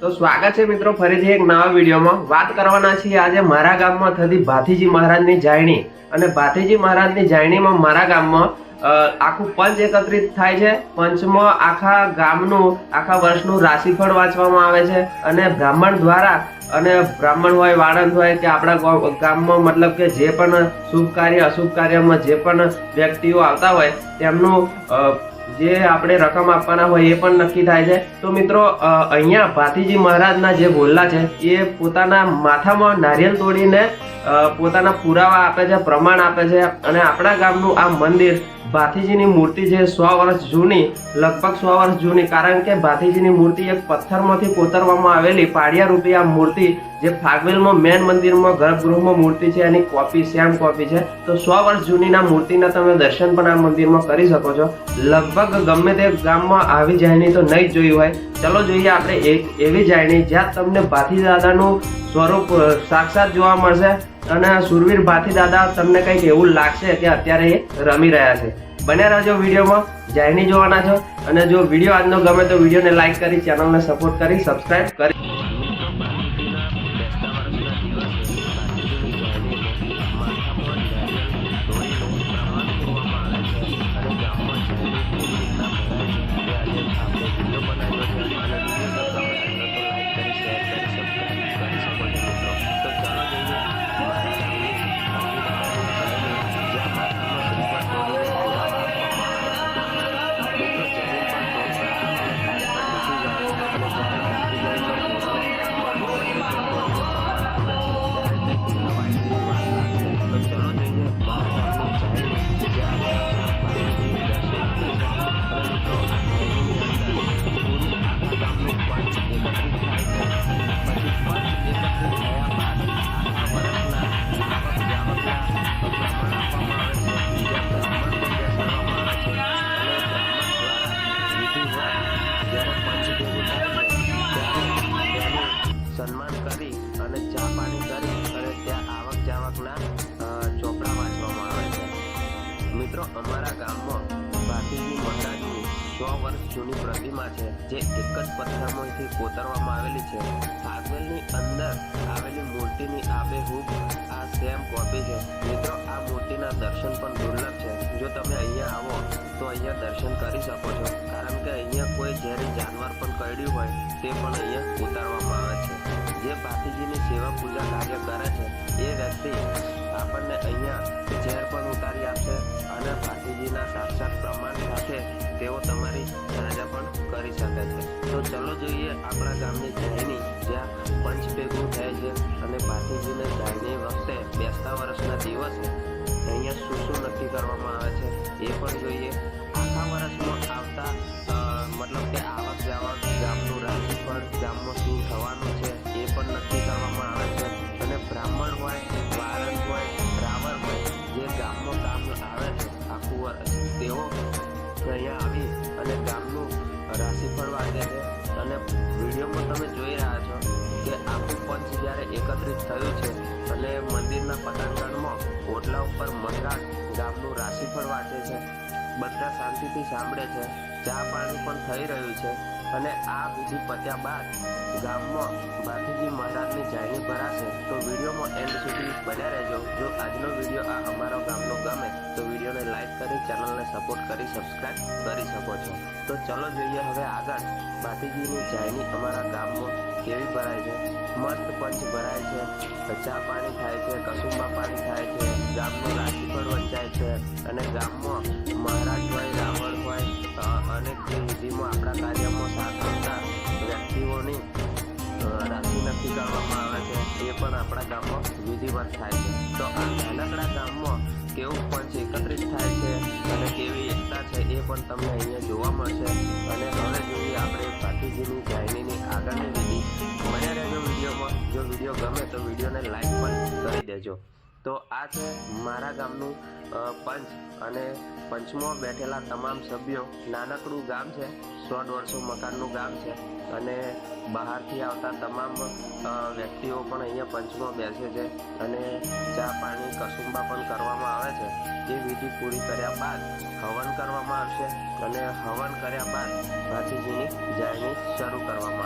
તો સ્વાગત છે મિત્રો ફરીથી એક નવા વિડીયોમાં। વાત કરવાના છીએ આજે મારા ગામમાં થતી ભાથીજી મહારાજની જાયણી અને ભાથીજી મહારાજની જાયણીમાં મારા ગામમાં આખું પંચ એકત્રિત થાય છે। પંચમાં આખા ગામનું આખા વર્ષનું રાશિફળ વાંચવામાં આવે છે અને બ્રાહ્મણ દ્વારા અને બ્રાહ્મણ હોય વાળંદ હોય કે આપણા ગામમાં મતલબ કે જે પણ શુભ કાર્ય અશુભ કાર્યમાં જે પણ વ્યક્તિઓ આવતા હોય તેમનું જે આપણે રકમ આપવાના હોય એ પણ નક્કી થાય છે। તો મિત્રો અહીંયા ભાથીજી મહારાજના જે ગોલ્લા છે એ પોતાના માથામાં નારિયેળ તોડીને પોતાના પુરાવા આપે છે, પ્રમાણ આપે છે અને આપણા ગામનું આ મંદિર ભાથીજીની મૂર્તિ છે 100 વર્ષ જૂની, લગભગ 100 વર્ષ જૂની, કારણ કે ભાથીજીની મૂર્તિ એક પથ્થરમાંથી કોતરવામાં આવેલી પાડિયા રૂપી આ મૂર્તિ જે ફાગવેલમાં મેન મંદિરમાં ગર્ભગૃહમાં મૂર્તિ છે એની કોપી સેમ કોપી છે। તો 100 વર્ષ જૂનીના મૂર્તિના તમે દર્શન પણ આ મંદિરમાં કરી શકો છો। લગભગ ગમે તે ગામમાં આવી જાયણી તો નહીં જ જોયું હોય। ચલો જોઈએ આપણે એક એવી જાયણી જ્યાં તમને ભાથી દાદાનું સ્વરૂપ સાક્ષાત જોવા મળશે અને સુરવીર ભાથી દાદા તમને કંઈક એવું લાગશે કે અત્યારે એ રમી રહ્યા છે। બન્યા રહેજો વિડીયોમાં, જાયણી જોવાના છો અને જો વિડીયો આજનો ગમે તો વિડીયોને લાઈક કરી, ચેનલને સપોર્ટ કરી, સબસ્ક્રાઇબ કરી। સન્માન કરી અને ચા પાણી કરી અને ત્યાં આવક જાવકના ચોપડા વાંચવામાં આવે છે। મિત્રો અમારા ગામમાં ભાથીજી મહારાજની 100 વર્ષ જૂની પ્રતિમા છે જે એક જ પથ્થરમાંથી કોતરવામાં આવેલી છે। ફાગવેલની અંદર આવેલી મૂર્તિની આબેહૂબ આ સેમ કોપી છે। મિત્રો આ મૂર્તિના દર્શન પણ દુર્લભ છે। જો તમે અહીંયા આવો તો અહીંયા દર્શન કરી શકો છો, કારણ કે અહીંયા કોઈ ઝેરી જાનવર પણ કરડ્યું હોય તે પણ અહીંયા ઉતારવામાં આવે છે। જે ભાથીજીની સેવા પૂજા કાર્ય કરે છે એ વ્યક્તિ આપણને અહીંયા ઝેર પણ ઉતારી આપશે અને ભાથીજીના સાક્ષાત પ્રમાણ સાથે તેઓ તમારી રજા પણ કરી શકે છે। તો ચલો જોઈએ આપણા ગામની જાયણી જ્યાં પંચ ભેગું થાય છે અને ભાથીજીને જાયણી વખતે બેસતા વર્ષના દિવસે અહીંયા શું નક્કી કરવામાં આવે છે એ પણ જોઈએ। આખા વર્ષમાં આવતા મતલબ કે આવક જાવક, ગામનું રાશિફળ, ગામમાં શું થવાનું છે એ પણ નક્કી કરવામાં આવે છે અને બ્રાહ્મણ હોય, વાળંદ હોય, રાવણ હોય, જે ગામમાં કામ આવે છે આખું વર્ષ તેઓ અહીંયા આવી અને ગામનું રાશિફળ વાંચે છે અને વિડીયોમાં તમે જોઈ રહ્યા છો કે આખું પંચ જ્યારે એકત્રિત થયું છે અને મંદિરના પટાંગણમાં ઓટલા ઉપર મધરાત ગામનું રાશિફળ વાંચે છે। બધા શાંતિથી સાંભળે છે, ચા પાણી પણ થઈ રહ્યું છે અને આ વિધિ પત્યા બાદ ગામમાં ભાથીજી મહારાજની જાયણી ભરાશે। તો વિડીયોમાં એન્ડ સુધી બન્યા રહેજો। જો આજનો વિડીયો આ અમારા ગામનો ગમે તો વિડીયોને લાઈક કરી, ચેનલને સપોર્ટ કરી, સબસ્ક્રાઇબ કરી શકો છો। તો ચલો જોઈએ હવે આગળ ભાથીજીની જાયણી અમારા ગામમાં કેવી ભરાય છે। મસ્ત પંચ ભરાય છે, ચા પાણી થાય છે, કસુંબા પાણી થાય છે, ગામનું રાશિફળ વંચાય છે અને ગામમાં મહારાજ હોય, રાવણ હોય, અનેક જે વિધિમાં આપણા કાર્યમાં સાથ આપતા વ્યક્તિઓની રાશિ નક્કી કરવામાં આવે છે એ પણ આપણા ગામમાં વિધિવત થાય છે। તો આ નાનકડા ગામમાં કેવું પંચ એકત્રિત થાય છે અને કેવી એકતા છે એ પણ તમને અહીંયા જોવા મળશે। અને હવે જોઈએ આપણે ભાથીજીની જાયણીની આગળની વિધિ। બન્યા રહેજો વિડીયોમાં। જો વિડીયો ગમે તો વિડીયોને લાઈક પણ કરી દેજો। તો આ છે મારા ગામનું પંચ અને પંચમાં બેઠેલા તમામ સભ્યો। નાનકડું ગામ છે, 100-150 મકાનનું ગામ છે અને બહારથી આવતા તમામ વ્યક્તિઓ પણ અહીંયા પંચમાં બેસે છે અને ચા પાણી કસુંબા પણ કરવામાં આવે છે। એ વિધિ પૂરી કર્યા બાદ હવન કરવામાં આવશે અને હવન કર્યા બાદ ભાથીજીની જાયણી શરૂ કરવામાં